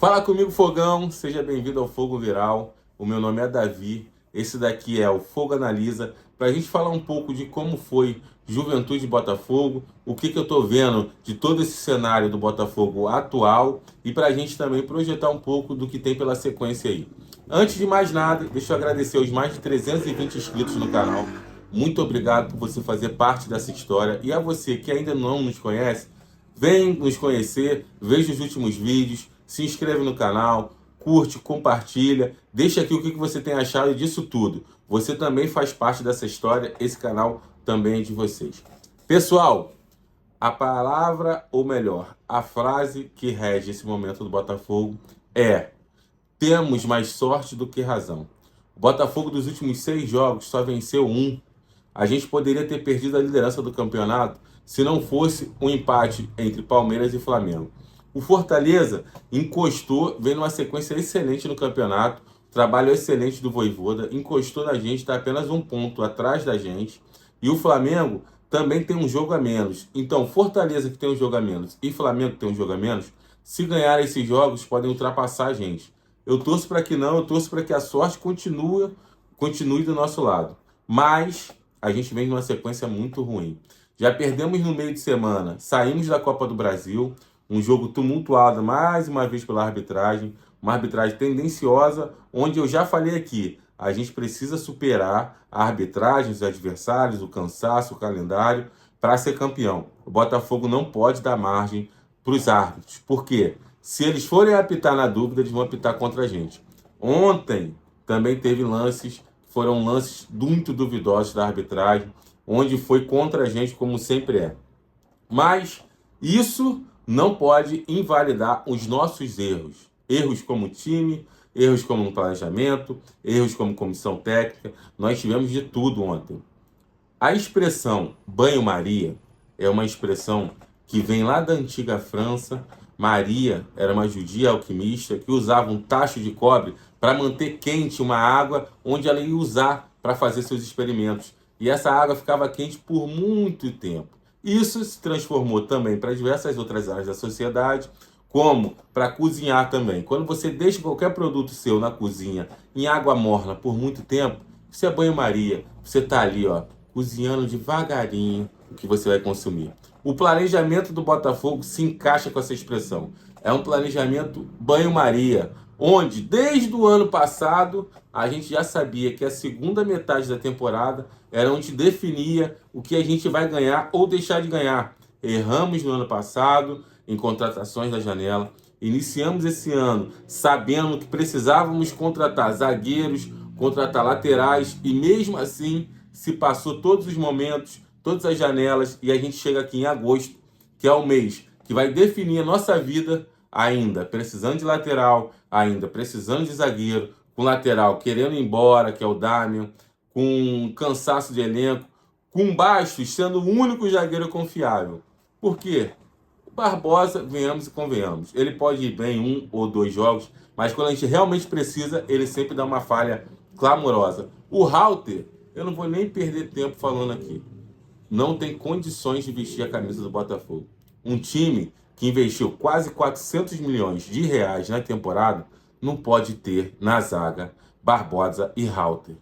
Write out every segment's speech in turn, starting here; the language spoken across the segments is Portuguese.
Fala comigo, Fogão. Seja bem-vindo ao Fogo Viral. O meu nome é Davi. Esse daqui é o Fogo Analisa, para a gente falar um pouco de como foi Juventude e Botafogo, o que eu estou vendo de todo esse cenário do Botafogo atual e para a gente também projetar um pouco do que tem pela sequência aí. Antes de mais nada, deixa eu agradecer aos mais de 320 inscritos no canal. Muito obrigado por você fazer parte dessa história. E a você que ainda não nos conhece, vem nos conhecer, veja os últimos vídeos, se inscreve no canal, curte, compartilha, deixa aqui o que você tem achado disso tudo. Você também faz parte dessa história, esse canal também é de vocês. Pessoal, a palavra, ou melhor, a frase que rege esse momento do Botafogo é: temos mais sorte do que razão. O Botafogo dos últimos 6 jogos só venceu um. A gente poderia ter perdido a liderança do campeonato se não fosse um empate entre Palmeiras e Flamengo. O Fortaleza encostou, vem numa sequência excelente no campeonato, trabalho excelente do Vojvoda, encostou na gente, está apenas um ponto atrás da gente. E o Flamengo também tem um jogo a menos. Então, Fortaleza, que tem um jogo a menos, e Flamengo, que tem um jogo a menos, se ganhar esses jogos, podem ultrapassar a gente. Eu torço para que não, eu torço para que a sorte continue do nosso lado. Mas a gente vem numa sequência muito ruim. Já perdemos no meio de semana, saímos da Copa do Brasil, um jogo tumultuado mais uma vez pela arbitragem, uma arbitragem tendenciosa, onde eu já falei aqui, a gente precisa superar a arbitragem, os adversários, o cansaço, o calendário, para ser campeão. O Botafogo não pode dar margem para os árbitros. Por quê? Se eles forem apitar na dúvida, eles vão apitar contra a gente. Ontem também teve foram lances muito duvidosos da arbitragem, onde foi contra a gente, como sempre é. Mas isso não pode invalidar os nossos erros. Erros como time, erros como planejamento, erros como comissão técnica. Nós tivemos de tudo ontem. A expressão banho-maria é uma expressão que vem lá da antiga França. Maria era uma judia alquimista que usava um tacho de cobre para manter quente uma água onde ela ia usar para fazer seus experimentos. E essa água ficava quente por muito tempo. Isso se transformou também para diversas outras áreas da sociedade, como para cozinhar também. Quando você deixa qualquer produto seu na cozinha em água morna por muito tempo, isso é banho-maria. Você está ali, ó, cozinhando devagarinho o que você vai consumir. O planejamento do Botafogo se encaixa com essa expressão. É um planejamento banho-maria, onde desde o ano passado a gente já sabia que a segunda metade da temporada era onde definia o que a gente vai ganhar ou deixar de ganhar. Erramos no ano passado em contratações da janela. Iniciamos esse ano sabendo que precisávamos contratar zagueiros, contratar laterais e mesmo assim se passou todos os momentos, todas as janelas e a gente chega aqui em agosto, que é o mês que vai definir a nossa vida, ainda precisando de lateral, ainda precisando de zagueiro, com lateral querendo ir embora, que é o Damian, com cansaço de elenco, com Bastos sendo o único zagueiro confiável. Por quê? O Barbosa, venhamos e convenhamos, ele pode ir bem 1 ou 2 jogos, mas quando a gente realmente precisa, ele sempre dá uma falha clamorosa. O Halter, eu não vou nem perder tempo falando aqui, não tem condições de vestir a camisa do Botafogo. Um time que investiu quase 400 milhões de reais na temporada não pode ter na zaga Barbosa e Halter.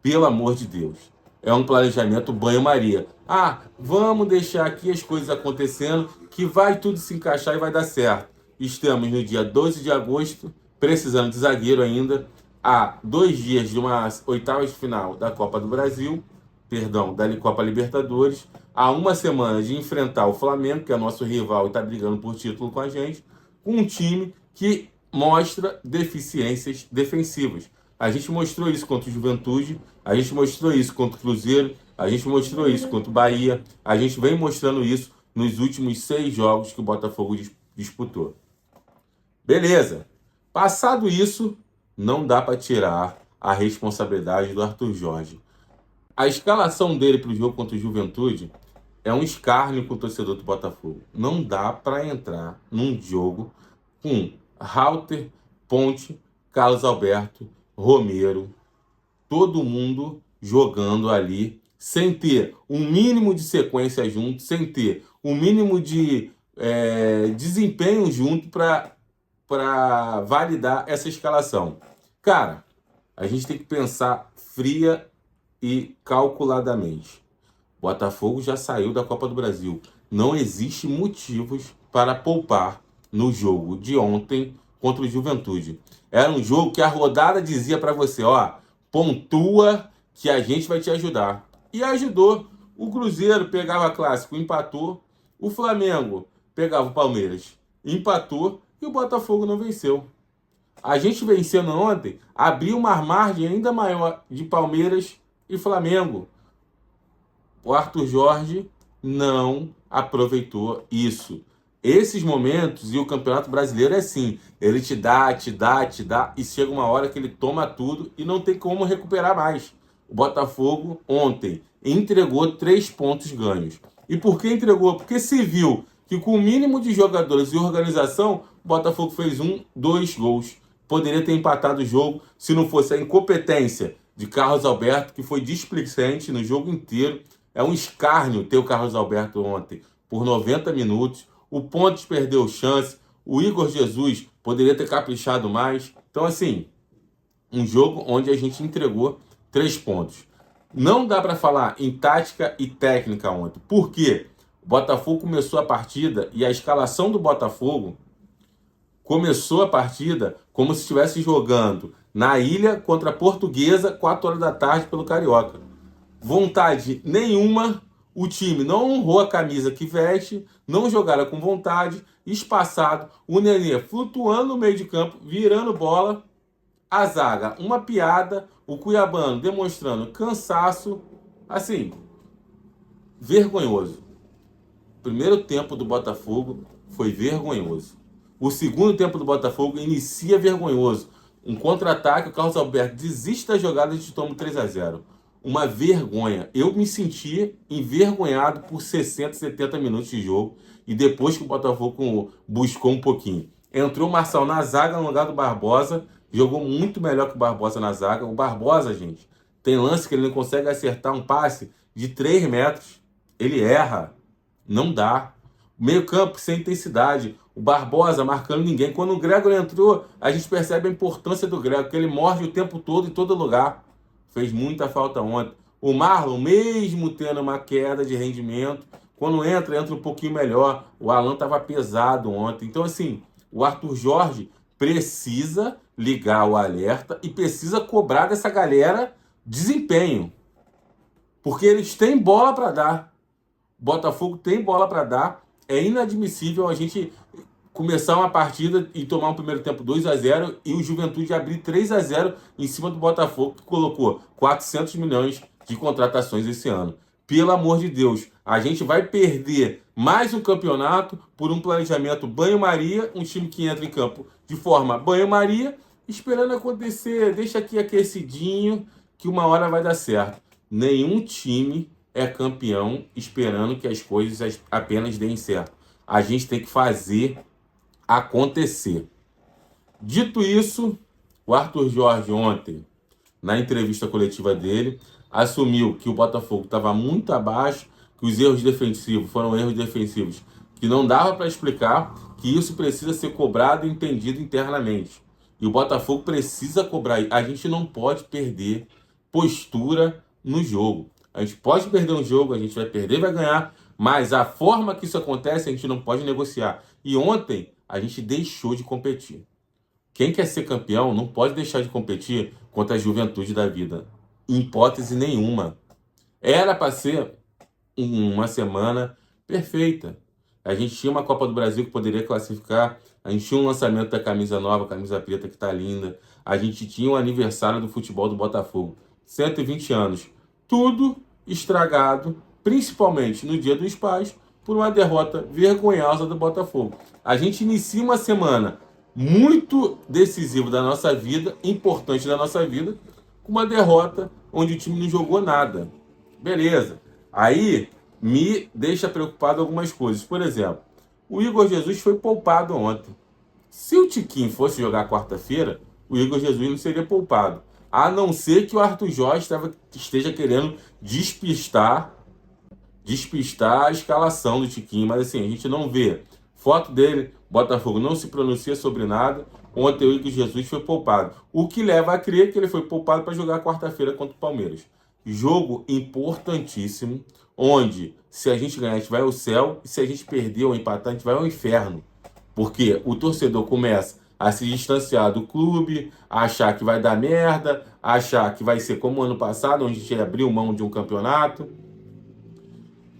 Pelo amor de Deus. É um planejamento banho-maria. Ah, vamos deixar aqui as coisas acontecendo, que vai tudo se encaixar e vai dar certo. Estamos no dia 12 de agosto, precisando de zagueiro ainda, há 2 dias de uma oitavas de final da Copa do Brasil, perdão, da Copa Libertadores, há uma semana de enfrentar o Flamengo, que é nosso rival e está brigando por título com a gente, com um time que mostra deficiências defensivas. A gente mostrou isso contra o Juventude, a gente mostrou isso contra o Cruzeiro, a gente mostrou isso contra o Bahia, a gente vem mostrando isso nos últimos 6 jogos que o Botafogo disputou. Beleza. Passado isso, não dá para tirar a responsabilidade do Arthur Jorge. A escalação dele para o jogo contra o Juventude é um escárnio com o torcedor do Botafogo. Não dá para entrar num jogo com Halter, Ponte, Carlos Alberto, Romero, todo mundo jogando ali, sem ter um mínimo de sequência junto, sem ter um mínimo de desempenho junto para para validar essa escalação? Cara, a gente tem que pensar fria e calculadamente. Botafogo já saiu da Copa do Brasil. Não existe motivos para poupar no jogo de ontem contra o Juventude. Era um jogo que a rodada dizia para você, ó, pontua que a gente vai te ajudar. E ajudou. O Cruzeiro pegava clássico, empatou. O Flamengo pegava o Palmeiras, empatou. E o Botafogo não venceu. A gente vencendo ontem, abriu uma margem ainda maior de Palmeiras e Flamengo. O Arthur Jorge não aproveitou isso. Esses momentos, e o Campeonato Brasileiro é assim, ele te dá, e chega uma hora que ele toma tudo e não tem como recuperar mais. O Botafogo ontem entregou 3 pontos ganhos. E por que entregou? Porque se viu que com o mínimo de jogadores e organização, o Botafogo fez 2 gols. Poderia ter empatado o jogo se não fosse a incompetência de Carlos Alberto, que foi displicente no jogo inteiro. É um escárnio ter o Carlos Alberto ontem por 90 minutos. O Pontes perdeu chance. O Igor Jesus poderia ter caprichado mais. Então, assim, um jogo onde a gente entregou 3 pontos. Não dá para falar em tática e técnica ontem. Por quê? O Botafogo começou a partida e a escalação do Botafogo começou a partida como se estivesse jogando na Ilha contra a Portuguesa, 4 horas da tarde pelo Carioca. Vontade nenhuma, o time não honrou a camisa que veste, não jogaram com vontade, espaçado, o Nenê flutuando no meio de campo, virando bola, a zaga, uma piada, o Cuiabano demonstrando cansaço, assim, vergonhoso. O primeiro tempo do Botafogo foi vergonhoso. O segundo tempo do Botafogo inicia vergonhoso. Um contra-ataque, o Carlos Alberto desiste da jogada e a gente toma 3-0. Uma vergonha. Eu me senti envergonhado por 60, 70 minutos de jogo. E depois que o Botafogo buscou um pouquinho. Entrou o Marçal na zaga no lugar do Barbosa. Jogou muito melhor que o Barbosa na zaga. O Barbosa, gente, tem lance que ele não consegue acertar um passe de 3 metros. Ele erra. Não dá. Meio campo sem intensidade. O Barbosa marcando ninguém. Quando o Gregor entrou, a gente percebe a importância do Gregor, que ele morde o tempo todo, em todo lugar. Fez muita falta ontem. O Marlon, mesmo tendo uma queda de rendimento, quando entra um pouquinho melhor. O Alan estava pesado ontem. Então, assim, o Arthur Jorge precisa ligar o alerta e precisa cobrar dessa galera desempenho. Porque eles têm bola para dar. O Botafogo tem bola para dar. É inadmissível a gente começar uma partida e tomar um primeiro tempo 2-0 e o Juventude abrir 3-0 em cima do Botafogo, que colocou 400 milhões de contratações esse ano. Pelo amor de Deus, a gente vai perder mais um campeonato por um planejamento banho-maria, um time que entra em campo de forma banho-maria, esperando acontecer, deixa aqui aquecidinho, que uma hora vai dar certo. Nenhum time é campeão esperando que as coisas apenas deem certo. A gente tem que fazer acontecer. Dito isso, o Arthur Jorge ontem, na entrevista coletiva dele, assumiu que o Botafogo estava muito abaixo, que os erros defensivos foram erros defensivos que não dava para explicar, que isso precisa ser cobrado e entendido internamente. E o Botafogo precisa cobrar. A gente não pode perder postura no jogo. A gente pode perder um jogo, a gente vai perder, vai ganhar, mas a forma que isso acontece, a gente não pode negociar. E ontem, a gente deixou de competir. Quem quer ser campeão não pode deixar de competir contra a Juventude da vida. Em hipótese nenhuma. Era para ser uma semana perfeita. A gente tinha uma Copa do Brasil que poderia classificar. A gente tinha um lançamento da camisa nova, camisa preta, que está linda. A gente tinha um aniversário do futebol do Botafogo. 120 anos. Tudo estragado, principalmente no Dia dos Pais, por uma derrota vergonhosa do Botafogo. A gente inicia uma semana muito decisiva da nossa vida, importante da nossa vida, com uma derrota onde o time não jogou nada. Beleza. Aí me deixa preocupado algumas coisas. Por exemplo, o Igor Jesus foi poupado ontem. Se o Tiquinho fosse jogar quarta-feira, o Igor Jesus não seria poupado. A não ser que o Arthur Jorge esteja querendo despistar a escalação do Tiquinho. Mas assim, a gente não vê foto dele Botafogo não se pronuncia sobre nada. Ontem o Igor Jesus foi poupado. O que leva a crer que ele foi poupado para jogar quarta-feira contra o Palmeiras. Jogo importantíssimo, onde se a gente ganhar, a gente vai ao céu, e se a gente perder ou empatar, a gente vai ao inferno. Porque o torcedor começa a se distanciar do clube, a achar que vai dar merda, a achar que vai ser como o ano passado, onde a gente abriu mão de um campeonato.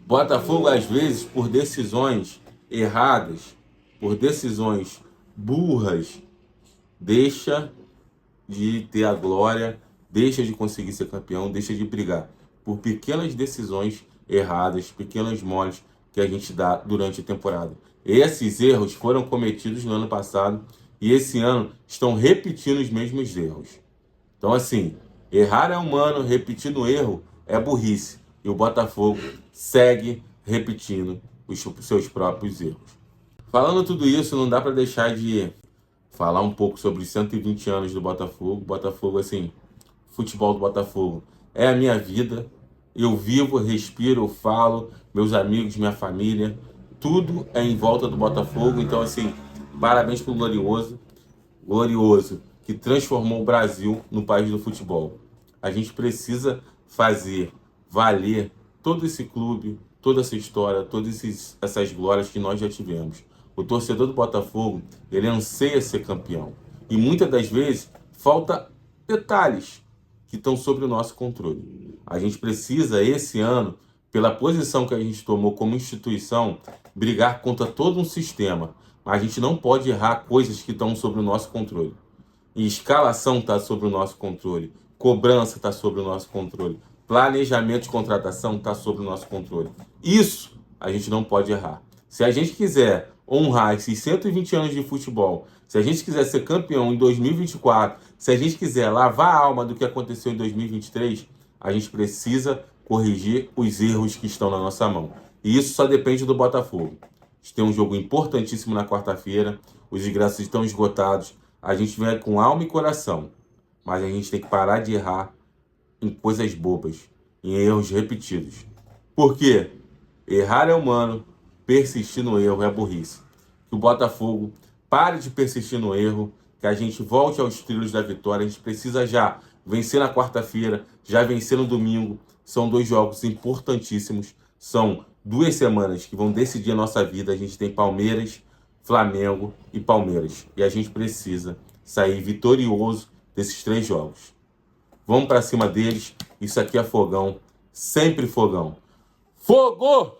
Botafogo, às vezes, por decisões erradas, por decisões burras, deixa de ter a glória, deixa de conseguir ser campeão, deixa de brigar. Por pequenas decisões erradas, pequenos moles que a gente dá durante a temporada. Esses erros foram cometidos no ano passado e esse ano estão repetindo os mesmos erros. Então, assim, errar é humano, repetir no erro é burrice. E o Botafogo segue repetindo os seus próprios erros. Falando tudo isso, não dá para deixar de falar um pouco sobre os 120 anos do Botafogo. Botafogo, assim, futebol do Botafogo é a minha vida. Eu vivo, respiro, falo, meus amigos, minha família, tudo é em volta do Botafogo. Então, assim, parabéns pro Glorioso, glorioso, que transformou o Brasil no país do futebol. A gente precisa fazer valer todo esse clube, toda essa história, todas essas glórias que nós já tivemos. O torcedor do Botafogo, ele anseia ser campeão. E muitas das vezes falta detalhes que estão sobre o nosso controle. A gente precisa, esse ano, pela posição que a gente tomou como instituição, brigar contra todo um sistema. Mas a gente não pode errar coisas que estão sobre o nosso controle. E escalação está sob o nosso controle. Cobrança está sob o nosso controle. Planejamento de contratação está sob o nosso controle. Isso a gente não pode errar. Se a gente quiser honrar esses 120 anos de futebol, se a gente quiser ser campeão em 2024, se a gente quiser lavar a alma do que aconteceu em 2023, a gente precisa corrigir os erros que estão na nossa mão. E isso só depende do Botafogo. A gente tem um jogo importantíssimo na quarta-feira, os ingressos estão esgotados. A gente vem com alma e coração, mas a gente tem que parar de errar em coisas bobas, em erros repetidos. Por quê? Errar é humano, persistir no erro é burrice. Que o Botafogo pare de persistir no erro, que a gente volte aos trilhos da vitória. A gente precisa já vencer na quarta-feira, já vencer no domingo. São 2 jogos importantíssimos, são 2 semanas que vão decidir a nossa vida. A gente tem Palmeiras, Flamengo e Palmeiras. E a gente precisa sair vitorioso desses 3 jogos. Vamos para cima deles. Isso aqui é fogão. Sempre fogão. Fogo!